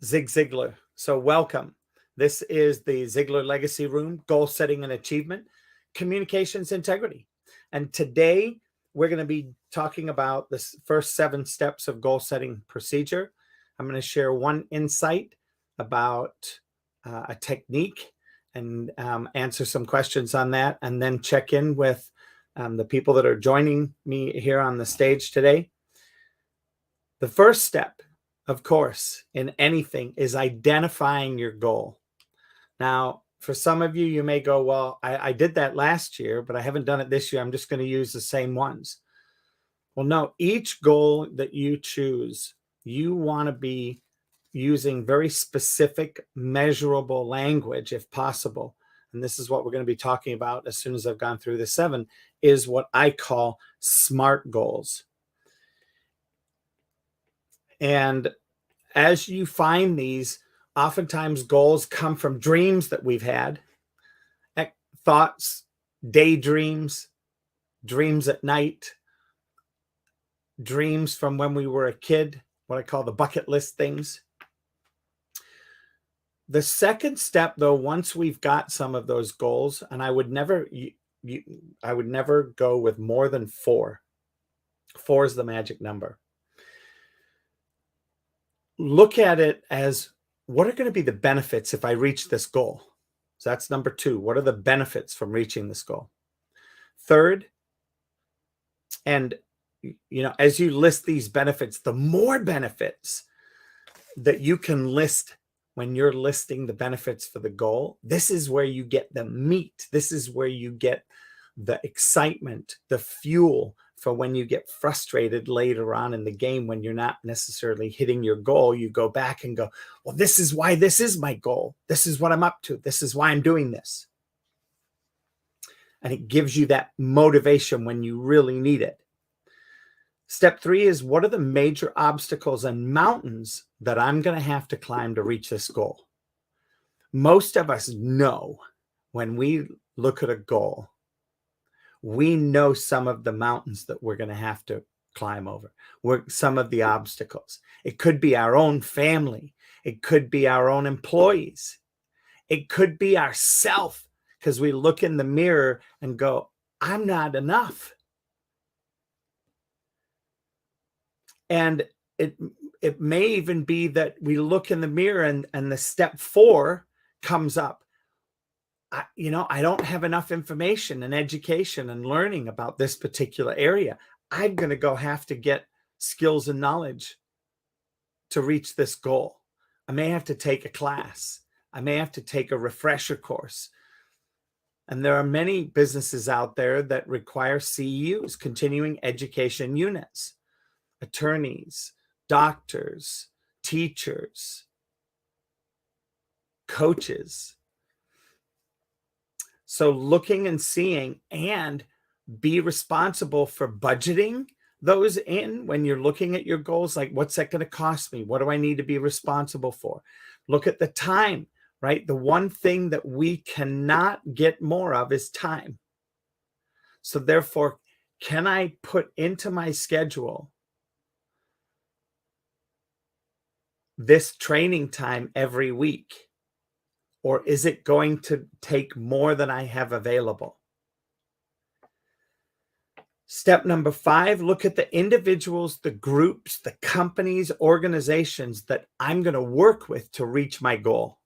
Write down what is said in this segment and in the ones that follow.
Zig Ziglar. So welcome. This is the Ziglar Legacy Room, Goal Setting and Achievement, Communications Integrity. And today we're going to be talking about the first 7 steps of goal setting procedure. I'm going to share one insight about a technique and answer some questions on that, and then check in with the people that are joining me here on the stage today. The first step, of course, in anything is identifying your goal. Now, for some of you, you may go, well, I did that last year, but I haven't done it this year. I'm just going to use the same ones. Well, no, each goal that you choose, you want to be using very specific, measurable language if possible. And this is what we're going to be talking about as soon as I've gone through the 7, is what I call SMART goals. And as you find these, oftentimes goals come from dreams that we've had, thoughts, daydreams, dreams at night, dreams from when we were a kid, what I call the bucket list things. The second step, though, once we've got some of those goals, and I would never go with more than 4. 4 is the magic number. Look at it as, what are going to be the benefits if I reach this goal? So that's number 2. What are the benefits from reaching this goal? Third, and as you list these benefits, the more benefits that you can list when you're listing the benefits for the goal, this is where you get the meat. This is where you get the excitement, the fuel for when you get frustrated later on in the game when you're not necessarily hitting your goal. You go back and go, well, this is why this is my goal. This is what I'm up to. This is why I'm doing this. And it gives you that motivation when you really need it. Step 3 is, what are the major obstacles and mountains that I'm going to have to climb to reach this goal? Most of us know when we look at a goal, we know some of the mountains that we're going to have to climb over, some of the obstacles. It could be our own family. It could be our own employees. It could be ourself, because we look in the mirror and go, I'm not enough. And it may even be that we look in the mirror and the step 4 comes up. I don't have enough information and education and learning about this particular area. I'm going to have to get skills and knowledge to reach this goal. I may have to take a class. I may have to take a refresher course. And there are many businesses out there that require CEUs, continuing education units, attorneys, doctors, teachers, coaches. So looking and seeing, and be responsible for budgeting those in when you're looking at your goals. Like, what's that going to cost me? What do I need to be responsible for? Look at the time, right? The one thing that we cannot get more of is time. So therefore, can I put into my schedule this training time every week? Or is it going to take more than I have available? Step number 5, look at the individuals, the groups, the companies, organizations that I'm going to work with to reach my goal.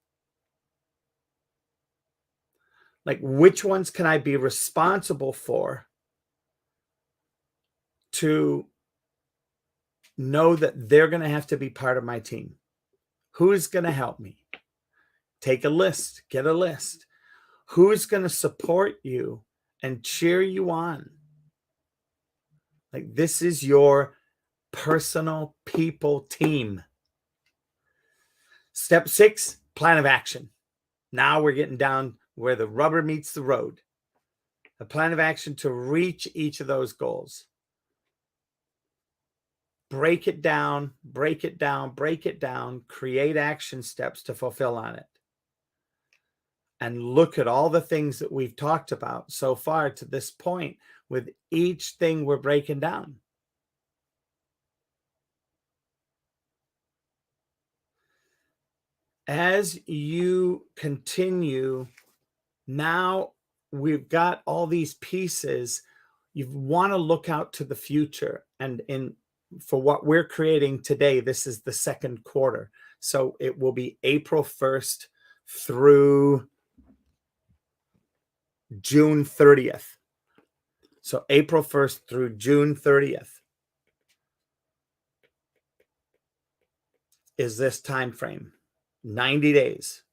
Like, which ones can I be responsible for to know that they're going to have to be part of my team? Who's going to help me? Take a list, get a list. Who's going to support you and cheer you on? Like, this is your personal people team. Step 6, plan of action. Now we're getting down where the rubber meets the road. A plan of action to reach each of those goals. Break it down, break it down, break it down. Create action steps to fulfill on it. And look at all the things that we've talked about so far to this point with each thing we're breaking down. as you continue, now we've got all these pieces. You want to look out to the future. And for what we're creating today, this is the second quarter. So it will be April 1st through June 30th. So April 1st through June 30th is this time frame, 90 days.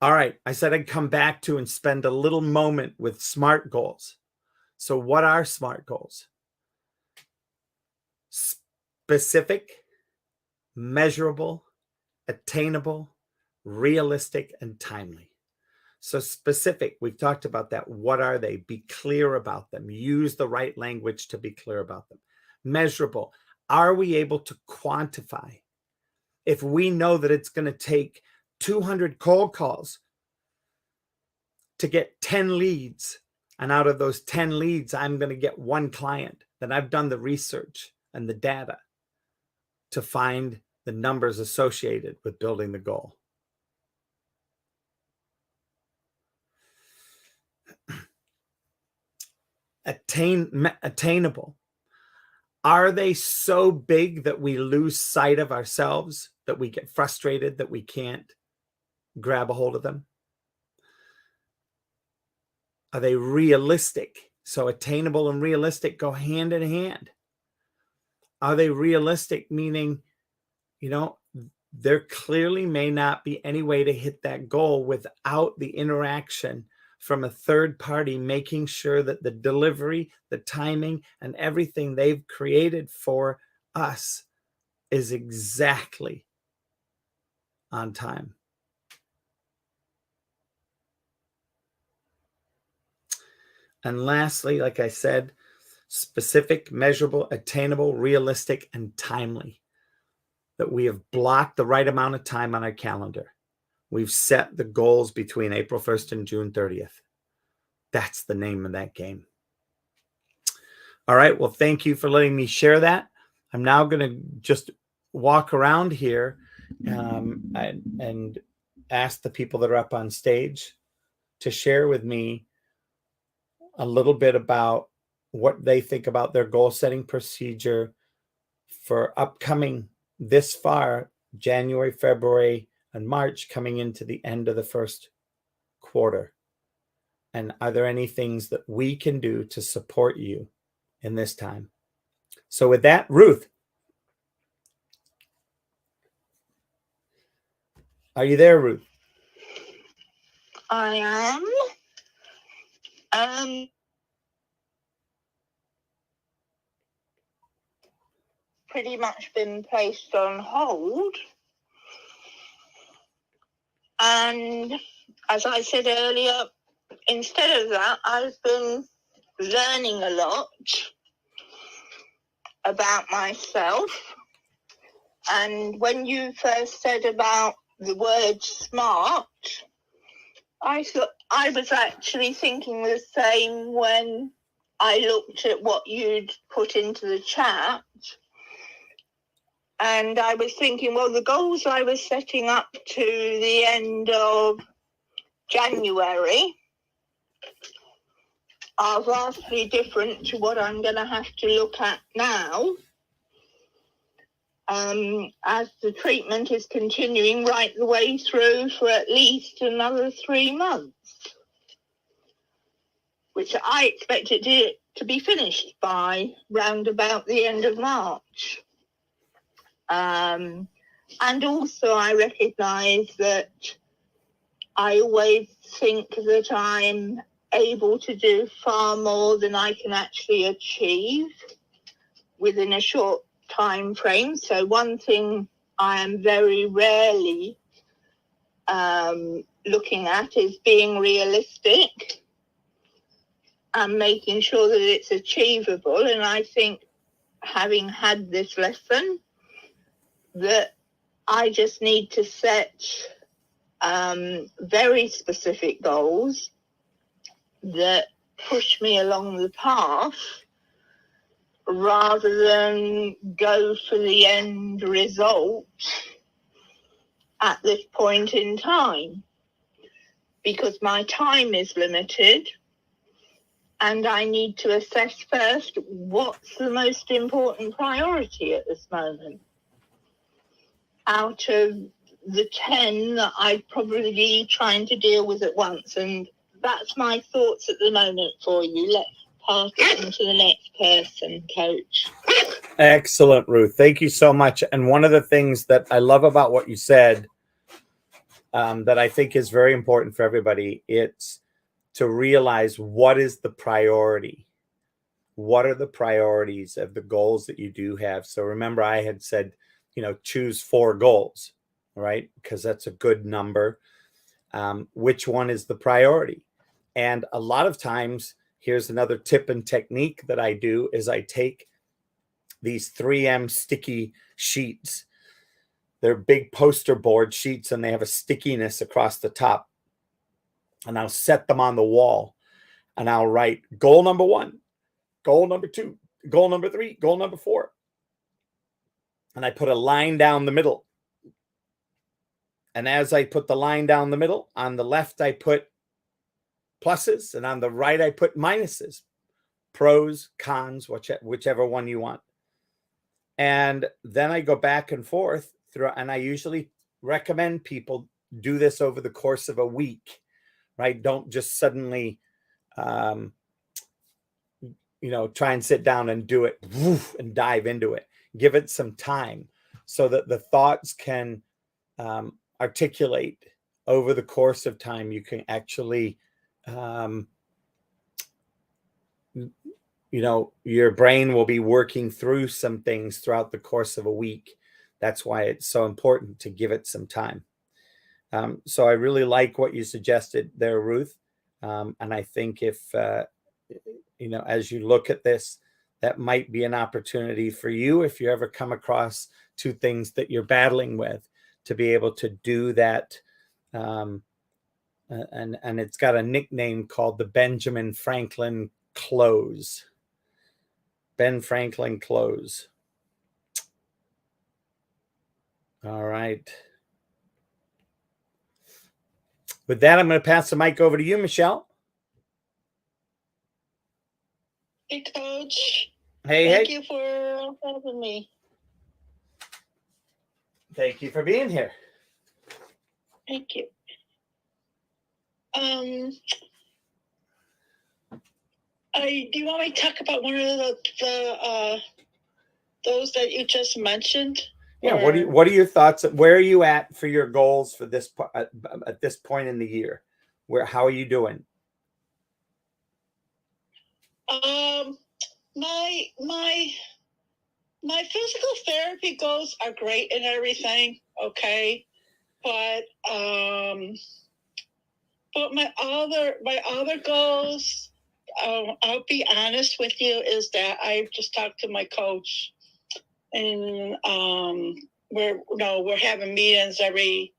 All right, I said I'd come back to and spend a little moment with SMART goals. So what are SMART goals? Specific, measurable, attainable, realistic, and timely. So specific, we've talked about that. What are they? Be clear about them. Use the right language to be clear about them. Measurable, are we able to quantify? If we know that it's going to take 200 cold calls to get 10 leads, and out of those 10 leads, I'm going to get one client, then I've done the research and the data to find the numbers associated with building the goal. Attainable. Are they so big that we lose sight of ourselves, that we get frustrated, that we can't grab a hold of them? Are they realistic? So attainable and realistic go hand in hand. Are they realistic? Meaning, there clearly may not be any way to hit that goal without the interaction from a third party, making sure that the delivery, the timing, and everything they've created for us is exactly on time. And lastly, like I said, specific, measurable, attainable, realistic, and timely. That we have blocked the right amount of time on our calendar. We've set the goals between April 1st and June 30th. That's the name of that game. All right. Well, thank you for letting me share that. I'm now going to just walk around here and ask the people that are up on stage to share with me a little bit about what they think about their goal setting procedure for upcoming this far, January, February, and March, coming into the end of the first quarter. And are there any things that we can do to support you in this time? So with that, Ruth, are you there, Ruth? I am. Pretty much been placed on hold. And as I said earlier, instead of that, I've been learning a lot about myself. And when you first said about the word SMART, I was actually thinking the same when I looked at what you'd put into the chat. And I was thinking, well, the goals I was setting up to the end of January are vastly different to what I'm going to have to look at now, as the treatment is continuing right the way through for at least another 3 months, which I expected it to be finished by round about the end of March. And also I recognise that I always think that I'm able to do far more than I can actually achieve within a short time frame. So one thing I am very rarely looking at is being realistic and making sure that it's achievable. And I think, having had this lesson, that I just need to set very specific goals that push me along the path rather than go for the end result at this point in time, because my time is limited and I need to assess first what's the most important priority at this moment. Out of the 10 that I'd probably be trying to deal with at once. And that's my thoughts at the moment for you. Let's pass it on to the next person, Coach. Excellent, Ruth. Thank you so much. And one of the things that I love about what you said, that I think is very important for everybody, it's to realize what is the priority. What are the priorities of the goals that you do have? So remember, I had said, choose 4 goals, right? Because that's a good number. Which one is the priority? And a lot of times, here's another tip and technique that I do is I take these 3M sticky sheets. They're big poster board sheets and they have a stickiness across the top. And I'll set them on the wall and I'll write goal number 1, goal number 2, goal number 3, goal number 4. And I put a line down the middle. And as I put the line down the middle, on the left, I put pluses, and on the right, I put minuses, pros, cons, whichever one you want. And then I go back and forth through, and I usually recommend people do this over the course of a week, right? Don't just suddenly, try and sit down and do it and dive into it. Give it some time so that the thoughts can articulate over the course of time. You can actually, your brain will be working through some things throughout the course of a week. That's why it's so important to give it some time. So I really like what you suggested there, Ruth. And I think if, as you look at this, that might be an opportunity for you, if you ever come across 2 things that you're battling with, to be able to do that. And it's got a nickname called the Benjamin Franklin close. Ben Franklin close. All right. With that, I'm going to pass the mic over to you, Michelle. Hey, Coach. Hey. Thank you for having me. Thank you for being here. Thank you. Do you want me to talk about one of the those that you just mentioned? Yeah. What are your thoughts? Where are you at for your goals for this at this point in the year? How are you doing? My physical therapy goals are great and everything, okay, but my other goals, I'll be honest with you, is that I just talked to my coach, and we're having meetings every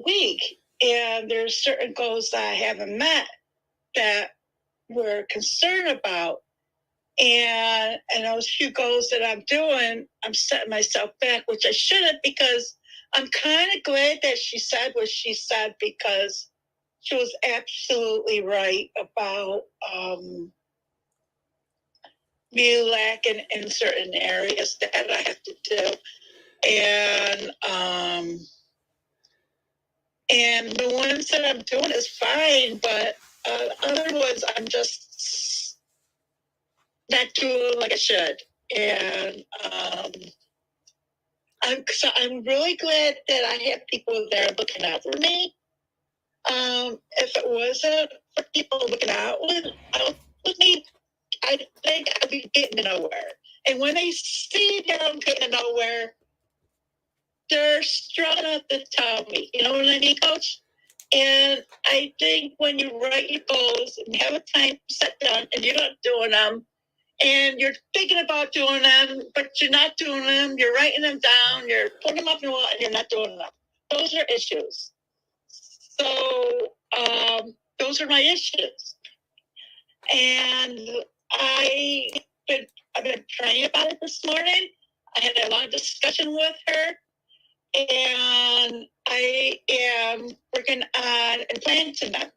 week, and there's certain goals that I haven't met that we're concerned about, and those few goals that I'm doing, I'm setting myself back, which I shouldn't, because I'm kind of glad that she said what she said, because she was absolutely right about me lacking in certain areas that I have to do. And the ones that I'm doing is fine, but other ones I'm just not doing like I should. And I'm really glad that I have people there looking out for me. If it wasn't for people looking out with me, I think I'd be getting nowhere. And when they see that I'm getting nowhere, they're strong enough to tell me. You know what I mean, Coach? And I think when you write your goals and have a time set down and you're not doing them, and you're thinking about doing them, but you're not doing them, you're writing them down, you're putting them up in the wall, and you're not doing them. Those are issues. So those are my issues. And I've been praying about it this morning. I had a long discussion with her, and I am working on implanting them.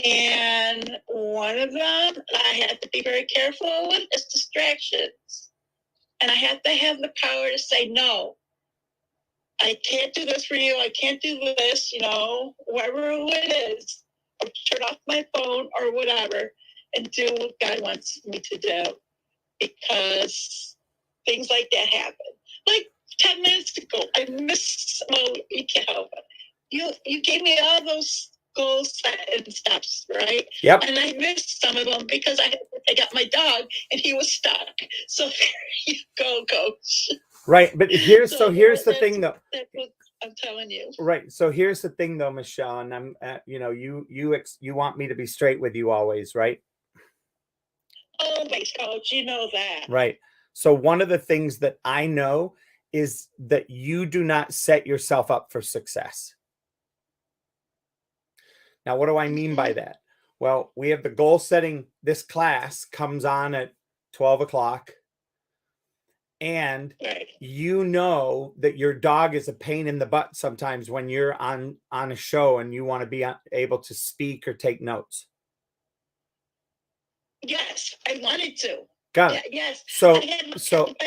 And one of them I have to be very careful with is distractions. And I have to have the power to say, no, I can't do this for you. I can't do this, whatever it is. Or turn off my phone or whatever and do what God wants me to do. Because things like that happen. Like 10 minutes ago, I missed, you can't help it. You gave me all those goals and steps, right? Yep. And I missed some of them because I got my dog and he was stuck. So there you go, Coach. Right. But here's the thing though. That's what I'm telling you. Right. So here's the thing though, Michelle, and I'm, you want me to be straight with you always, right? Always, Coach. You know that. Right. So one of the things that I know is that you do not set yourself up for success. Now, what do I mean by that? Well, we have the goal setting. This class comes on at 12 o'clock. And you know that your dog is a pain in the butt sometimes when you're on a show and you want to be able to speak or take notes. Yes, I wanted to. Got it. Yeah, yes. So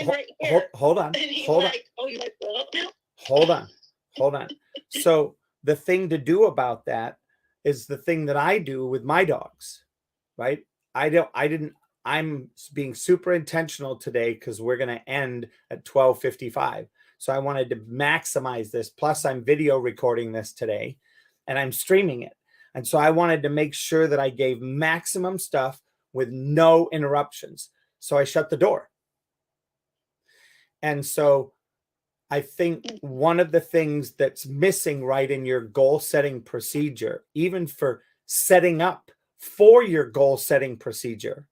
right hold on. Hold on. Oh, you like blow up now? Hold on. So the thing to do about that is the thing that I do with my dogs, right? I'm being super intentional today because we're going to end at 12:55. So I wanted to maximize this. Plus I'm video recording this today and I'm streaming it. And so I wanted to make sure that I gave maximum stuff with no interruptions. So I shut the door. And so I think one of the things that's missing right in your goal setting procedure, even for setting up for your goal setting procedure,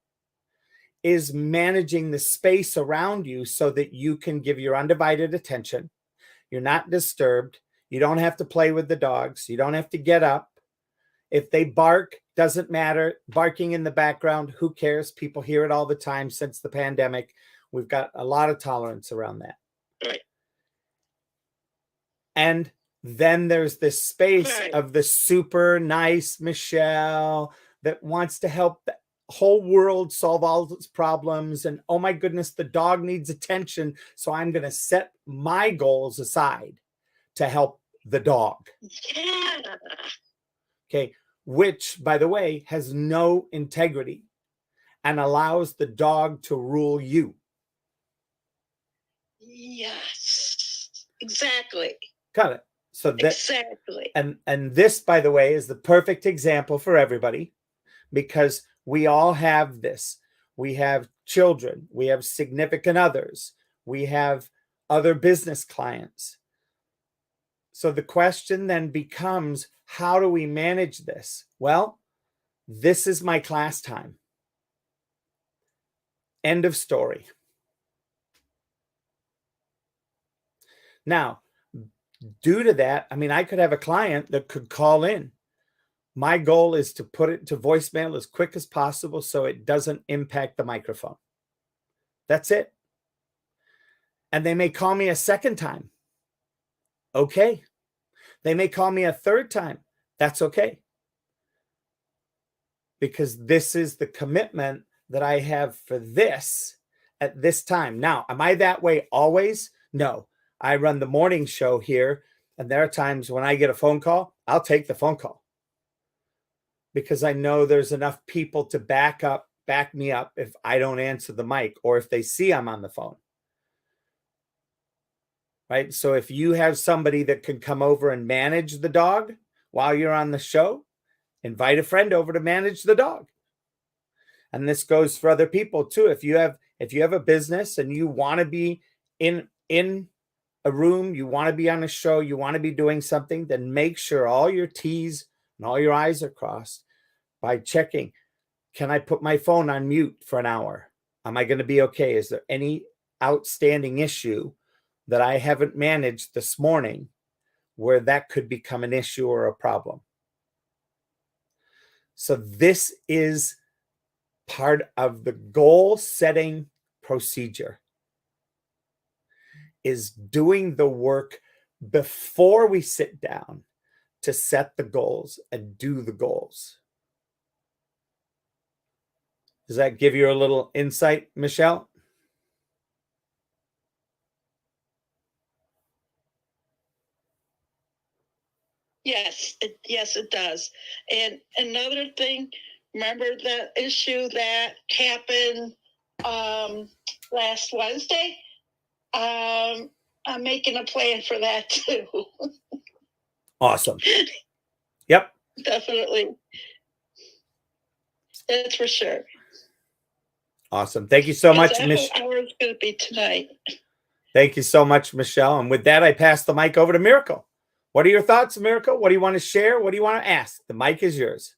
is managing the space around you so that you can give your undivided attention. You're not disturbed. You don't have to play with the dogs. You don't have to get up. If they bark, doesn't matter. Barking in the background, who cares? People hear it all the time since the pandemic. We've got a lot of tolerance around that. Right. And then there's this space of the super nice Michelle that wants to help the whole world solve all its problems. And oh my goodness, the dog needs attention. So I'm going to set my goals aside to help the dog. Yeah. Okay. Which, by the way, has no integrity and allows the dog to rule you. Yes, exactly. Got it. So that exactly. And this, by the way, is the perfect example for everybody, because we all have this. We have children, we have significant others, we have other business clients. So the question then becomes, how do we manage this? Well, this is my class time. End of story. Now, due to that, I mean, I could have a client that could call in. My goal is to put it to voicemail as quick as possible so it doesn't impact the microphone. That's it. And they may call me a second time. Okay. They may call me a third time. That's okay. Because this is the commitment that I have for this at this time. Now, am I that way always? No. I run the morning show here, and there are times when I get a phone call, I'll take the phone call, because I know there's enough people to back me up if I don't answer the mic or if they see I'm on the phone. Right? So if you have somebody that can come over and manage the dog while you're on the show, invite a friend over to manage the dog. And this goes for other people too. If you have a business and you want to be in a room, you want to be on a show, you want to be doing something, then make sure all your T's and all your I's are crossed by checking, can I put my phone on mute for an hour? Am I going to be okay? Is there any outstanding issue that I haven't managed this morning where that could become an issue or a problem? So this is part of the goal setting procedure. is doing the work before we sit down to set the goals and do the goals. Does that give you a little insight, Michelle? Yes, it does. And another thing, remember the issue that happened last Wednesday? I'm making a plan for that too. Awesome. Yep. Definitely. That's for sure. Awesome. Thank you so much, Michelle. Ours going to be tonight. Thank you so much, Michelle. And with that, I pass the mic over to Miracle. What are your thoughts, Miracle? What do you want to share? What do you want to ask? The mic is yours.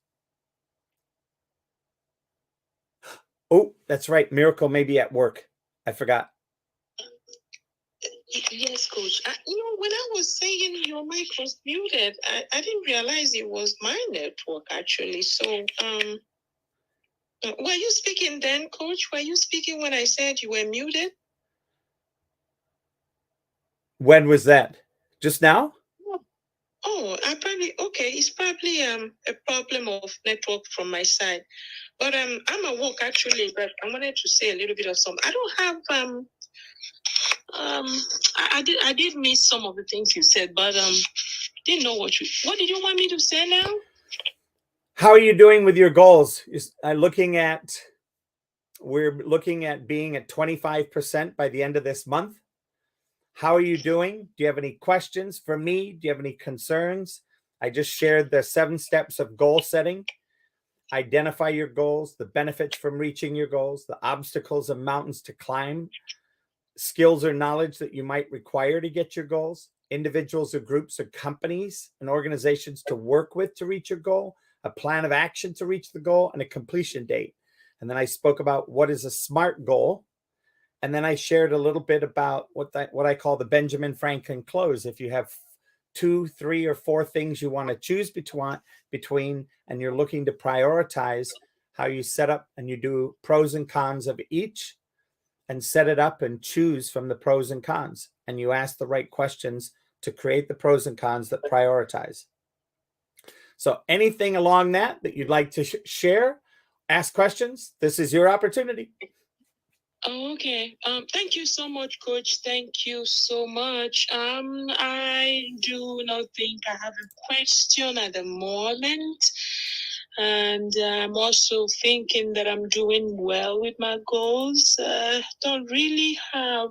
Oh, that's right. Miracle may be at work. I forgot. Yes, Coach. When I was saying your mic was muted, I didn't realize it was my network, actually. So, were you speaking then, Coach? Were you speaking when I said you were muted? When was that? Just now? Oh, okay. It's probably a problem of network from my side. But I'm at work actually, but I wanted to say a little bit of something. I don't have I did miss some of the things you said, but didn't know what did you want me to say now? How are you doing with your goals? We're looking at being at 25% by the end of this month. How are you doing? Do you have any questions for me? Do you have any concerns? I just shared the 7 steps of goal setting. Identify your goals, the benefits from reaching your goals, the obstacles and mountains to climb, skills or knowledge that you might require to get your goals, individuals or groups or companies and organizations to work with to reach your goal, a plan of action to reach the goal, and a completion date. And then I spoke about what is a SMART goal. And then I shared a little bit about what I call the Benjamin Franklin close. If you have 2, 3, or 4 things you want to choose between, and you're looking to prioritize, how you set up and you do pros and cons of each and set it up and choose from the pros and cons. And you ask the right questions to create the pros and cons that prioritize. So anything along that you'd like to share, ask questions, this is your opportunity. Oh, okay. Thank you so much, Coach. Thank you so much. I do not think I have a question at the moment. And I'm also thinking that I'm doing well with my goals. Don't really have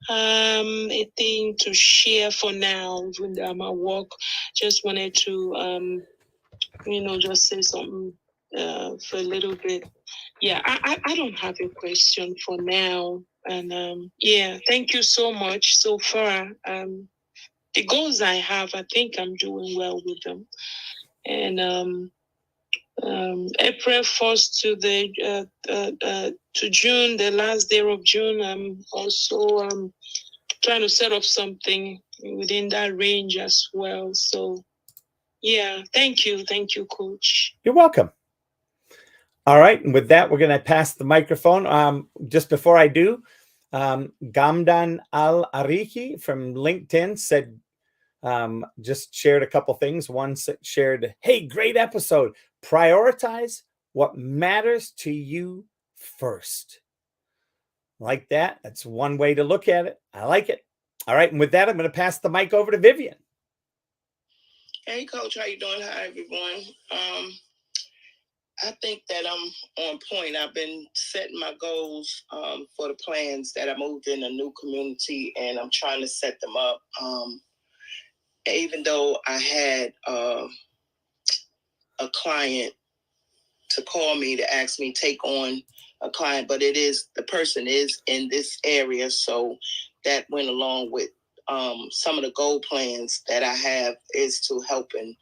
a thing to share for now with my work. Just wanted to just say something for a little bit. Yeah, I don't have a question for now. And yeah, thank you so much. So far, the goals I have, I think I'm doing well with them. And April 1st to June, the last day of June, I'm also trying to set up something within that range as well. So yeah, thank you, Coach. You're welcome. All right, and with that, we're going to pass the microphone. Just before I do, Gamdan Al Ariki from LinkedIn said, just shared a couple things. One shared, hey, great episode. Prioritize what matters to you first. Like that. That's one way to look at it. I like it. All right, and with that, I'm going to pass the mic over to Vivian. Hey, Coach, how you doing? Hi, everyone. I think that I'm on point. I've been setting my goals for the plans that I moved in a new community, and I'm trying to set them up. Even though I had a client to call me to ask me take on a client, but the person is in this area, so that went along with some of the goal plans that I have is to helping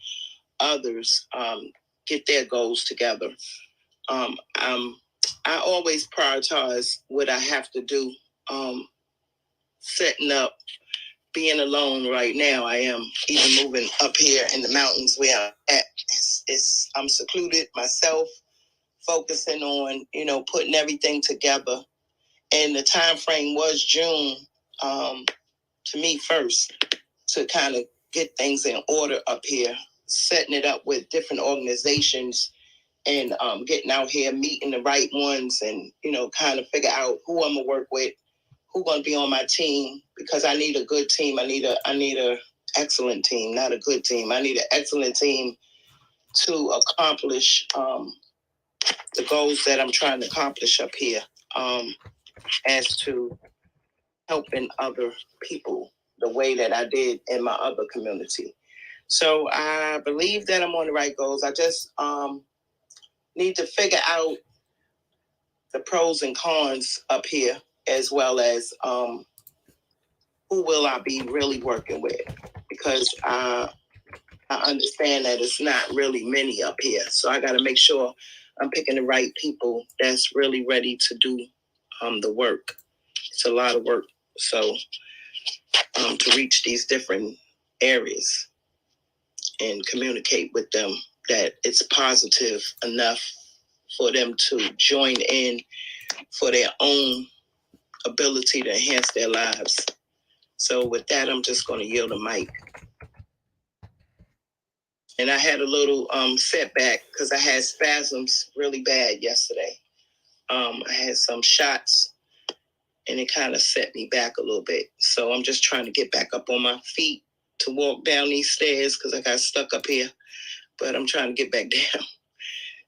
others get their goals together. I always prioritize what I have to do. Setting up, being alone right now. I am even moving up here in the mountains where I'm at. I'm secluded myself, focusing on, putting everything together. And the time frame was June to me first, to kind of get things in order up here, setting it up with different organizations and getting out here, meeting the right ones, and kind of figure out who I'm gonna work with, who's gonna be on my team, because I need a good team. I need a excellent team, not a good team. I need an excellent team to accomplish the goals that I'm trying to accomplish up here, as to helping other people the way that I did in my other community. So I believe that I'm on the right goals. I just need to figure out the pros and cons up here, as well as who will I be really working with, because I understand that it's not really many up here. So I got to make sure I'm picking the right people that's really ready to do the work. It's a lot of work. So to reach these different areas and communicate with them that it's positive enough for them to join in for their own ability to enhance their lives. So with that, I'm just going to yield the mic. And I had a little setback because I had spasms really bad yesterday. I had some shots and it kind of set me back a little bit. So I'm just trying to get back up on my feet to walk down these stairs because I got stuck up here. But I'm trying to get back down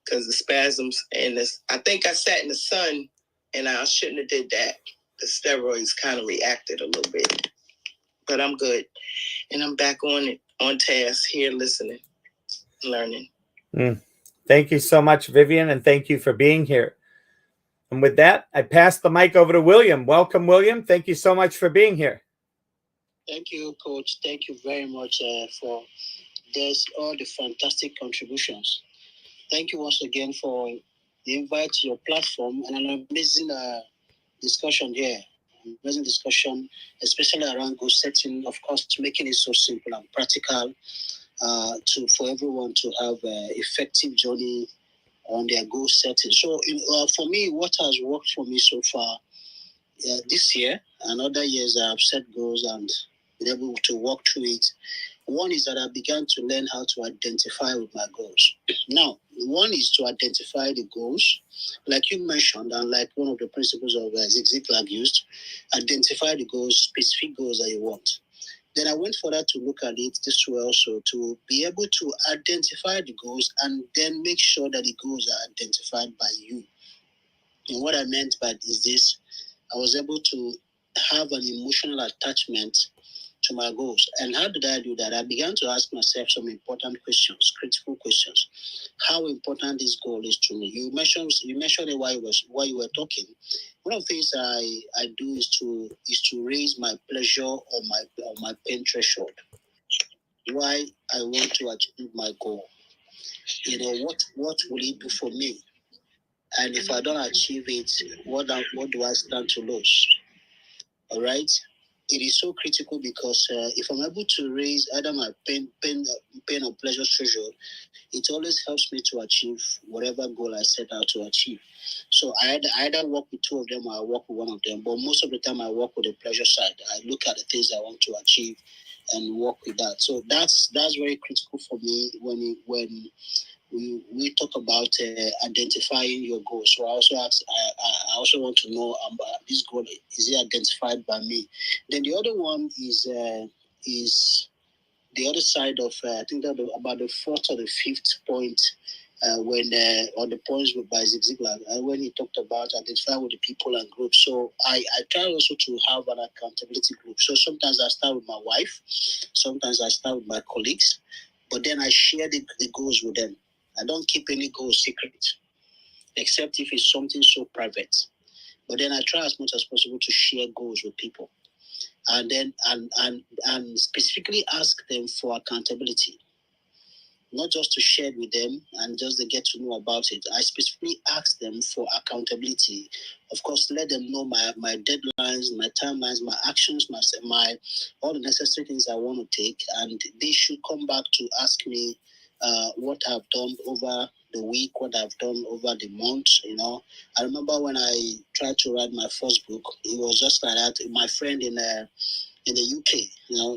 because the spasms and this. I think I sat in the sun and I shouldn't have did that. The steroids kind of reacted a little bit. But I'm good. And I'm back on task here, listening, learning. Thank you so much, Vivian, and thank you for being here. And with that, I pass the mic over to William. Welcome, William. Thank you so much for being here. Thank you, Coach. Thank you very much for all the fantastic contributions. Thank you once again for the invite to your platform and an amazing discussion here. Amazing discussion, especially around goal setting, of course, making it so simple and practical for everyone to have an effective journey on their goal setting. So for me, what has worked for me so far this year and other years, I have set goals and been able to walk through it. One is that I began to learn how to identify with my goals. Now, one is to identify the goals, like you mentioned, and like one of the principles of Zig Ziglar used, identify the goals, specific goals that you want. Then I went further to look at it this way also, to be able to identify the goals and then make sure that the goals are identified by you. And what I meant by is this, I was able to have an emotional attachment to my goals. And how did I do that? I began to ask myself some important questions, critical questions. How important this goal is to me. You mentioned it while you were talking. One of the things I do is to raise my pleasure or my pain threshold. Why I want to achieve my goal. What will it do for me? And if I don't achieve it, what do I stand to lose? All right. It is so critical because if I'm able to raise either my pain or pleasure threshold, it always helps me to achieve whatever goal I set out to achieve. So I either work with two of them or I work with one of them. But most of the time I work with the pleasure side. I look at the things I want to achieve and work with that. So that's very critical for me when we talk about identifying your goals. So I also want to know this goal, is it identified by me? Then the other one is the other side of I think that about the fourth or the fifth point when on the points by Zig Ziglar when he talked about identify with the people and groups. So I try also to have an accountability group. So sometimes I start with my wife, sometimes I start with my colleagues, but then I share the goals with them. I don't keep any goals secret, except if it's something so private. But then I try as much as possible to share goals with people, and then and specifically ask them for accountability, not just to share it with them and just to get to know about it. I specifically ask them for accountability. Of course, let them know my deadlines, my timelines, my actions, my all the necessary things I want to take, and they should come back to ask me what I've done over the week, what I've done over the month. I remember when I tried to write my first book, it was just like that. My friend in the UK,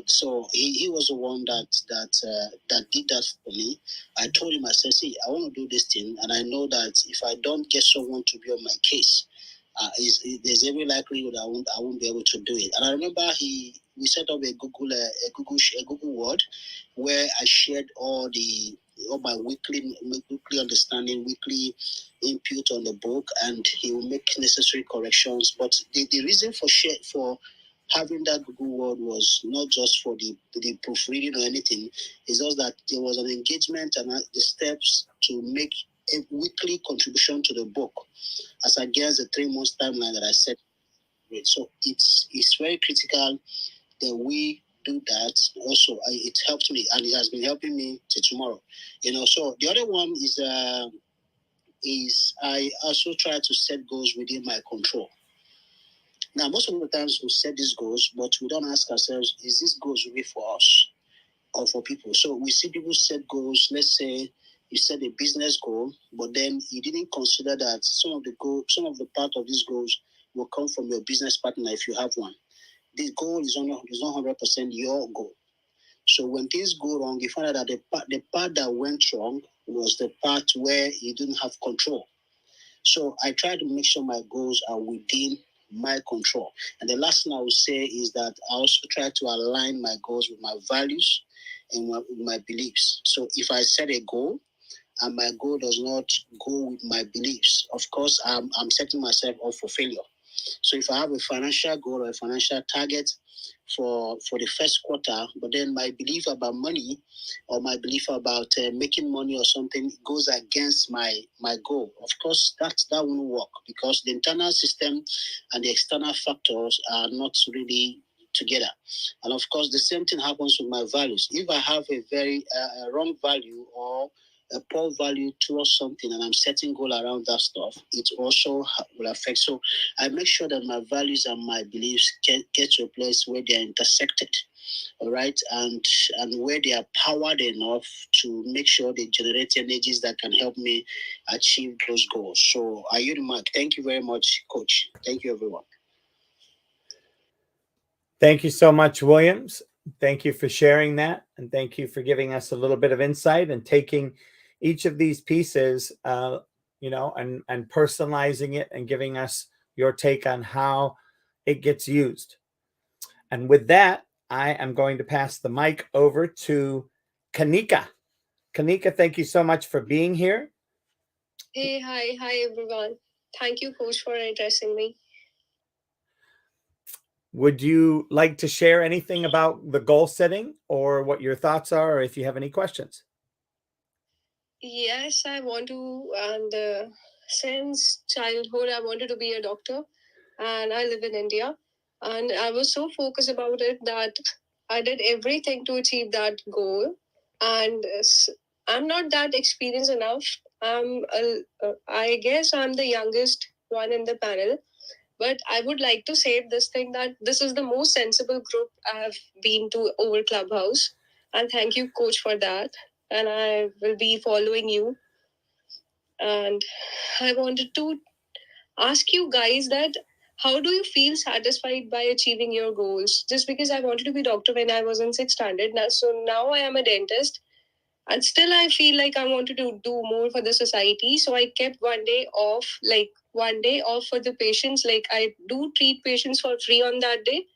so he was the one that did that for me. I told him, I said, see, I want to do this thing, and I know that if I don't get someone to be on my case, there's every likelihood I won't be able to do it. And I remember we set up a Google Word where I shared all my weekly understanding, weekly input on the book, and he will make necessary corrections. But the reason for having that Google Word was not just for the proofreading or anything. It's just that there was an engagement and the steps to make a weekly contribution to the book as against the 3 months timeline that I set. So it's very critical that we do that. Also, it helped me, and it has been helping me till tomorrow. So the other one is I also try to set goals within my control. Now, most of the times we set these goals, but we don't ask ourselves, is this goals really for us or for people? So we see people set goals. Let's say you set a business goal, but then you didn't consider that some of the part of these goals will come from your business partner if you have one. This goal is not 100% your goal. So when things go wrong, you find out that the part that went wrong was the part where you didn't have control. So I try to make sure my goals are within my control. And the last thing I would say is that I also try to align my goals with my values and with my beliefs. So if I set a goal and my goal does not go with my beliefs, of course, I'm setting myself up for failure. So if I have a financial goal or a financial target for the first quarter, but then my belief about money or my belief about making money or something goes against my goal, of course that won't work, because the internal system and the external factors are not really together. And of course the same thing happens with my values. If I have a very wrong value or a poor value towards something and I'm setting goal around that stuff, it also will affect. So I make sure that my values and my beliefs get to a place where they're intersected, all right, and where they are powered enough to make sure they generate energies that can help me achieve those goals. So I yield the mic. Thank you very much, Coach. Thank you, everyone. Thank you so much, Williams. Thank you for sharing that. And thank you for giving us a little bit of insight and taking each of these pieces, and personalizing it and giving us your take on how it gets used. And with that, I am going to pass the mic over to Kanika. Kanika, thank you so much for being here. Hey, hi everyone. Thank you, Coach, for addressing me. Would you like to share anything about the goal setting or what your thoughts are, or if you have any questions? Yes, I want to, and since childhood, I wanted to be a doctor, and I live in India, and I was so focused about it that I did everything to achieve that goal, and I'm not that experienced enough. I guess I'm the youngest one in the panel, but I would like to say this thing, that this is the most sensible group I have been to over Clubhouse, and thank you, Coach, for that. And I will be following you. And I wanted to ask you guys that how do you feel satisfied by achieving your goals? Just because I wanted to be a doctor when I was in 6th standard, so now I am a dentist, and still I feel like I wanted to do more for the society. So I kept one day off for the patients. Like I do treat patients for free on that day.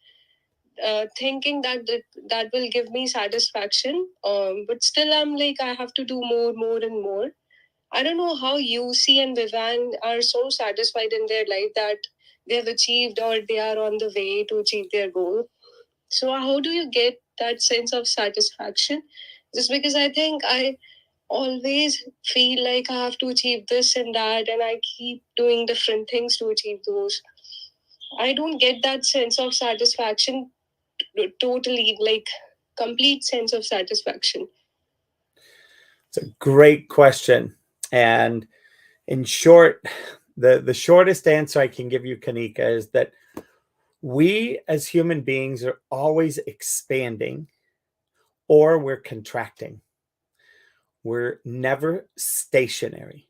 Thinking that will give me satisfaction, but still I'm like, I have to do more and more. I don't know how UC and Vivan are so satisfied in their life that they have achieved or they are on the way to achieve their goal. So how do you get that sense of satisfaction? Just because I think I always feel like I have to achieve this and that, and I keep doing different things to achieve those. I don't get that sense of satisfaction totally, like complete sense of satisfaction. It's a great question. And in short, the shortest answer I can give you, Kanika, is that we as human beings are always expanding or we're contracting. We're never stationary.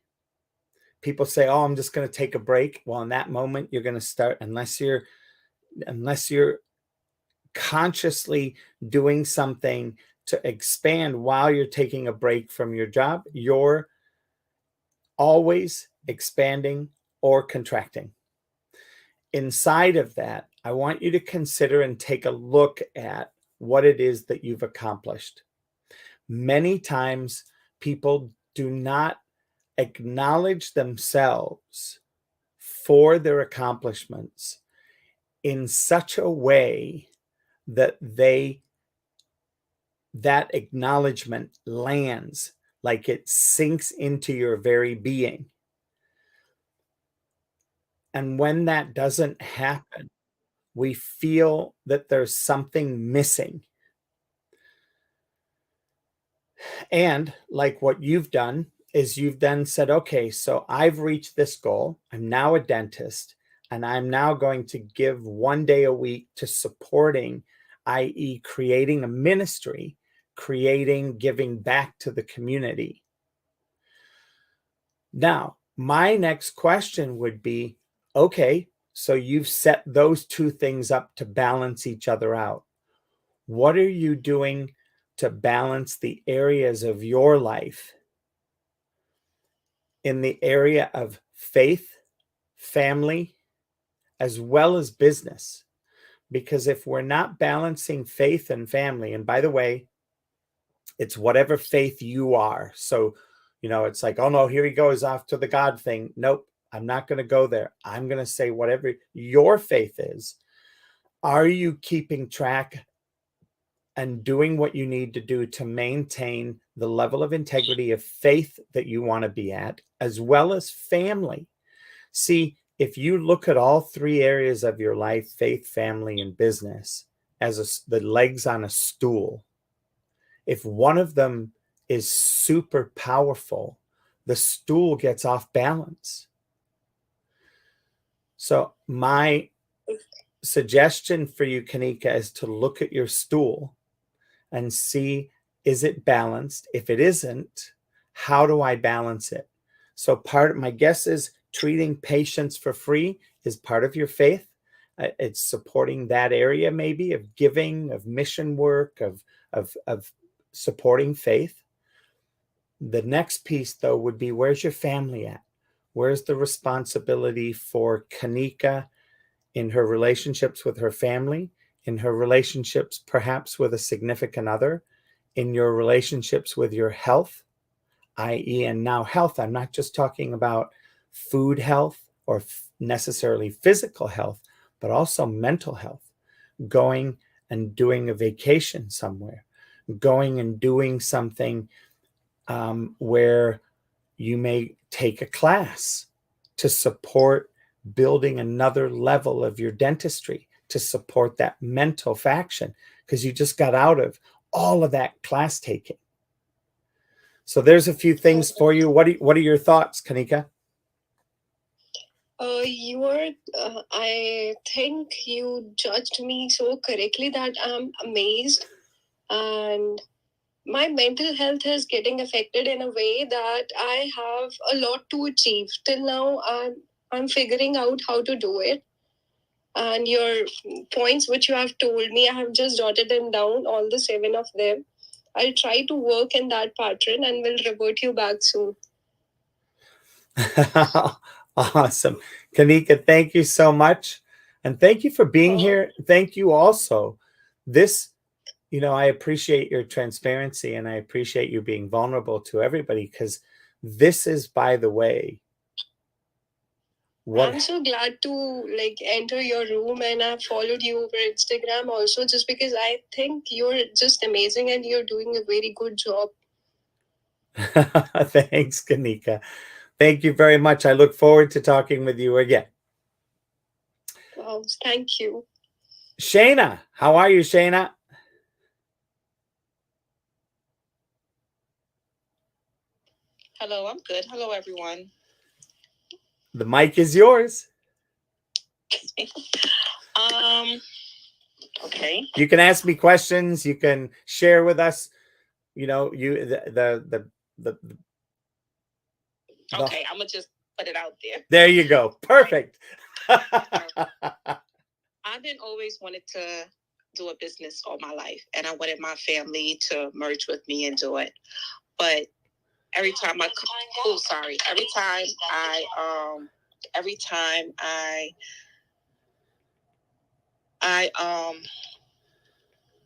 People say, "Oh, I'm just going to take a break." Well, in that moment, you're going to start, unless you're consciously doing something to expand while you're taking a break from your job, you're always expanding or contracting. Inside of that, I want you to consider and take a look at what it is that you've accomplished. Many times people do not acknowledge themselves for their accomplishments in such a way that that acknowledgement lands, like it sinks into your very being. And when that doesn't happen, we feel that there's something missing. And like what you've done is you've then said, okay, so I've reached this goal. I'm now a dentist, and I'm now going to give 1 day a week to supporting, i.e., creating a ministry, giving back to the community. Now, my next question would be, okay, so you've set those two things up to balance each other out. What are you doing to balance the areas of your life in the area of faith, family, as well as business? Because if we're not balancing faith and family, and by the way, it's whatever faith you are. So, it's like, oh no, here he goes off to the God thing. Nope, I'm not going to go there. I'm going to say whatever your faith is. Are you keeping track and doing what you need to do to maintain the level of integrity of faith that you want to be at, as well as family? See, if you look at all three areas of your life, faith, family, and business, as the legs on a stool, if one of them is super powerful, the stool gets off balance. So my suggestion for you, Kanika, is to look at your stool and see, is it balanced? If it isn't, how do I balance it? So my guess is treating patients for free is part of your faith. It's supporting that area, maybe, of giving, of mission work, of supporting faith. The next piece, though, would be, where's your family at? Where's the responsibility for Kanika in her relationships with her family, in her relationships perhaps with a significant other, in your relationships with your health, i.e., and now health, I'm not just talking about food health or necessarily physical health, but also mental health, going and doing a vacation somewhere, going and doing something where you may take a class to support building another level of your dentistry, to support that mental faction, because you just got out of all of that class taking. So there's a few things for you. What are your thoughts, Kanika? I think you judged me so correctly that I'm amazed, and my mental health is getting affected in a way that I have a lot to achieve. Till now, I'm figuring out how to do it. And your points which you have told me, I have just jotted them down, all the 7 of them. I'll try to work in that pattern and will revert you back soon. Awesome. Kanika, thank you so much. And thank you for being here. Thank you also. I appreciate your transparency, and I appreciate you being vulnerable to everybody, because this is, by the way, I'm so glad to enter your room, and I've followed you over Instagram also, just because I think you're just amazing and you're doing a very good job. Thanks, Kanika. Thank you very much. I look forward to talking with you again. Wow, thank you. Shayna, how are you, Shayna? Hello, I'm good. Hello, everyone. The mic is yours. Okay. You can ask me questions. You can share with us, the Okay, I'm gonna just put it out there. There you go. Perfect. I've been always wanted to do a business all my life, and I wanted my family to merge with me and do it. But every time I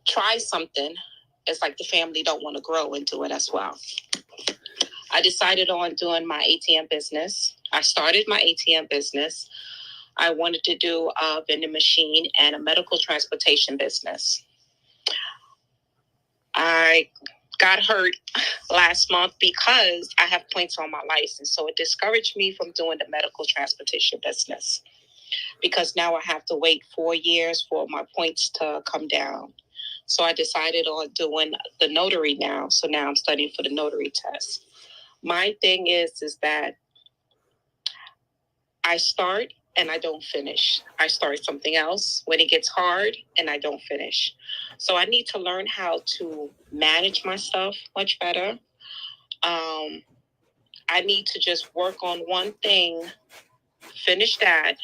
try something, it's like the family don't want to grow into it as well. I decided on doing my ATM business. I started my ATM business. I wanted to do a vending machine and a medical transportation business. I got hurt last month because I have points on my license. So it discouraged me from doing the medical transportation business because now I have to wait 4 years for my points to come down. So I decided on doing the notary now. So now I'm studying for the notary test. My thing is that I start and I don't finish. I start something else when it gets hard and I don't finish. So I need to learn how to manage my stuff much better. I need to just work on one thing, finish that,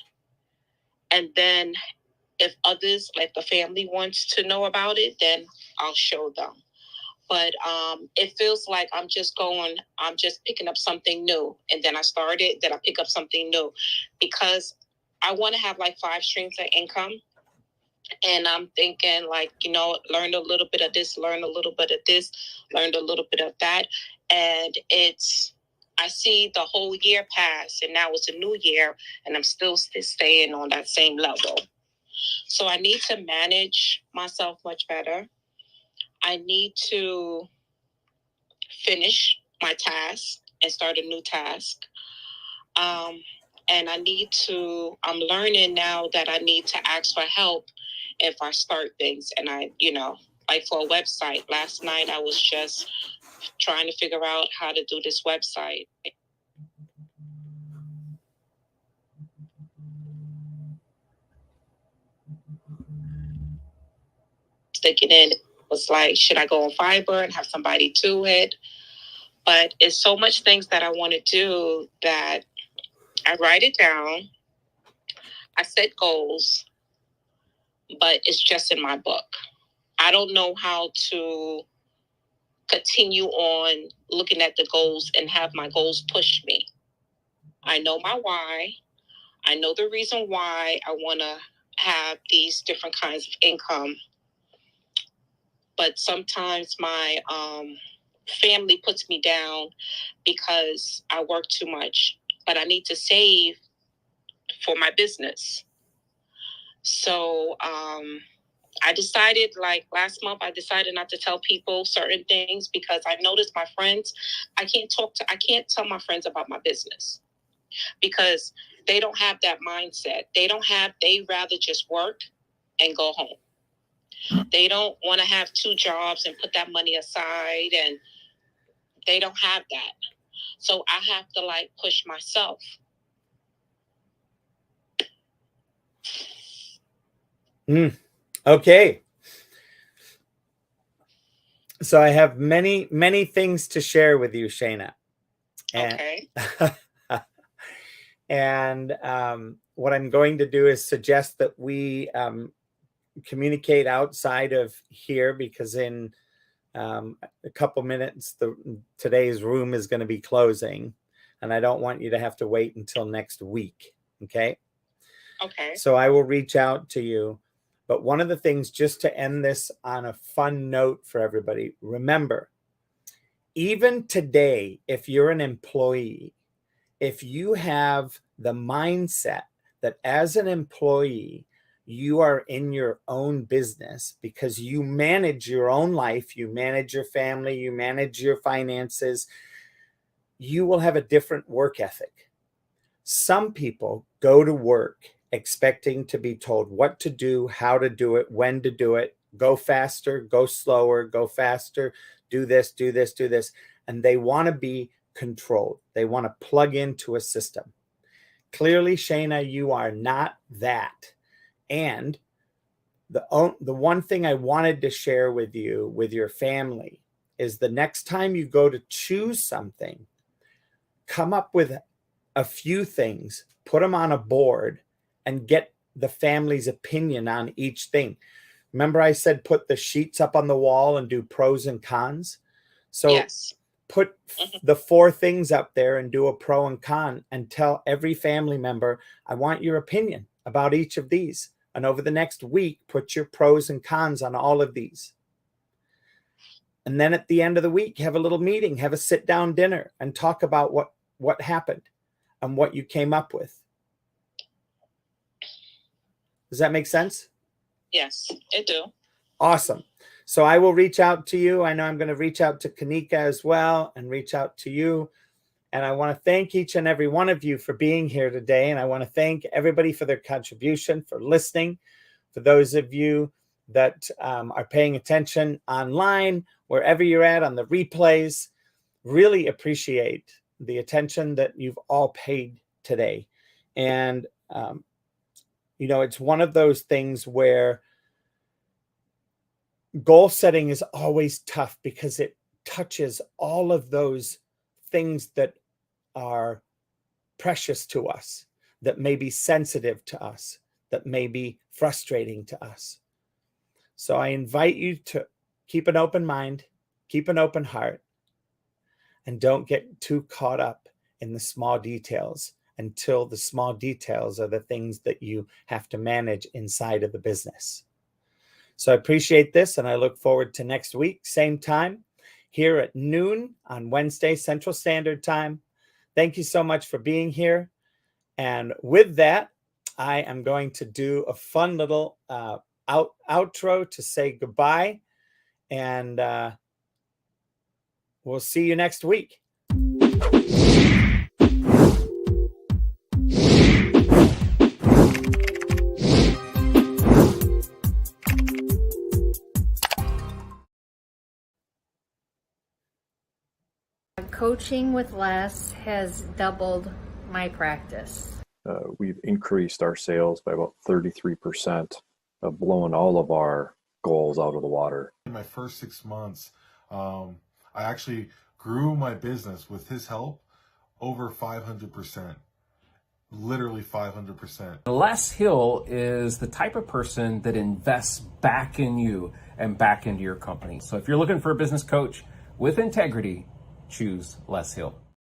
and then if others, like the family, wants to know about it, then I'll show them. But it feels like I'm just picking up something new. And then I started, then I pick up something new because I want to have like 5 streams of income. And I'm thinking like, learn a little bit of this, learn a little bit of this, learn a little bit of that. And I see the whole year pass and now it's a new year and I'm still staying on that same level. So I need to manage myself much better. I need to finish my task and start a new task. And I'm learning now that I need to ask for help if I start things. And like for a website, last night I was just trying to figure out how to do this website. Sticking in was like, should I go on Fiverr and have somebody do it? But it's so much things that I want to do that I write it down. I set goals, but it's just in my book. I don't know how to continue on looking at the goals and have my goals push me. I know my why. I know the reason why I want to have these different kinds of income. But sometimes my family puts me down because I work too much, but I need to save for my business. So I decided, like last month, I decided not to tell people certain things because I noticed my friends, I can't tell my friends about my business because they don't have that mindset. They rather just work and go home. They don't want to have 2 jobs and put that money aside, and they don't have that. So I have to like push myself. Okay. So I have many, many things to share with you, Shana. Okay. And what I'm going to do is suggest that we communicate outside of here because in a couple minutes, today's room is going to be closing and I don't want you to have to wait until next week. Okay. Okay. So I will reach out to you. But one of the things, just to end this on a fun note for everybody, remember, even today, if you're an employee, if you have the mindset that as an employee, you are in your own business because you manage your own life, you manage your family, you manage your finances, you will have a different work ethic. Some people go to work expecting to be told what to do, how to do it, when to do it, go faster, go slower, go faster, do this, do this, do this. And they want to be controlled. They want to plug into a system. Clearly, Shana, you are not that. And the one thing I wanted to share with you, with your family, is the next time you go to choose something, come up with a few things, put them on a board, and get the family's opinion on each thing. Remember I said put the sheets up on the wall and do pros and cons? So Yes. put the 4 things up there and do a pro and con and tell every family member, I want your opinion about each of these. And over the next week, put your pros and cons on all of these. And then at the end of the week, have a little meeting, have a sit down dinner and talk about what happened and what you came up with. Does that make sense? Yes, it do. Awesome. So I will reach out to you. I know I'm going to reach out to Kanika as well and reach out to you. And I want to thank each and every one of you for being here today. And I want to thank everybody for their contribution, for listening. For those of you that are paying attention online, wherever you're at on the replays, really appreciate the attention that you've all paid today. And, you know, it's one of those things where goal setting is always tough because it touches all of those things that are precious to us, that may be sensitive to us, that may be frustrating to us. So I invite you to keep an open mind, keep an open heart, and don't get too caught up in the small details until the small details are the things that you have to manage inside of the business. So I appreciate this, and I look forward to next week, same time, here at noon on Wednesday, Central Standard Time. Thank you so much for being here. And with that, I am going to do a fun little outro to say goodbye. And we'll see you next week. Coaching with Les has doubled my practice. We've increased our sales by about 33%, blowing all of our goals out of the water. In my first 6 months, I actually grew my business with his help over 500%. Literally 500%. Les Hill is the type of person that invests back in you and back into your company. So if you're looking for a business coach with integrity, choose Les Hill.